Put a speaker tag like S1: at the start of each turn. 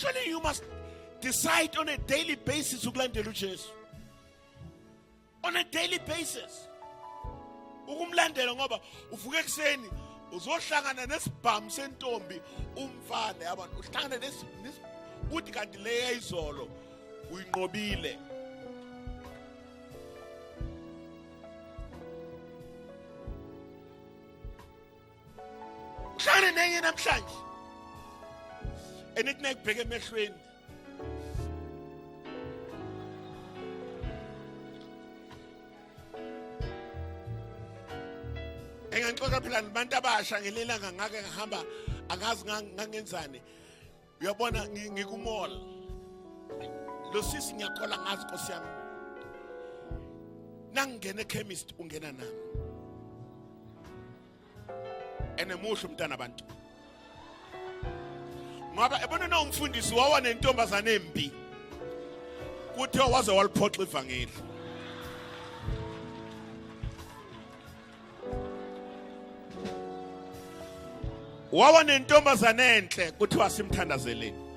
S1: Actually, you must decide on a daily basis ukulandela uJesu. On a daily basis. Ukumlandela ngoba uvuka ekseni uzohlangana nesibhamu sentombi umfana yabona uhlangana uthi kanti leya izolo uyinqobile. Uhlangana nenye namhlanje enithi nekubheka emehlweni engangixoxa phela nabantu abasha ngelelanga ngake ngahamba angazi ngangenzani uyabona ngikumall lo sisi ngiyakhola ngazi Nkosi yami nangena ekhemist ungena nami enemuhle umntana abantu ngoba ebona na umfundisi wawa nentombazane embi kuthiwa waze waliphoxa ivangeli wawa nentombazane enhle kuthiwa simthandazeleni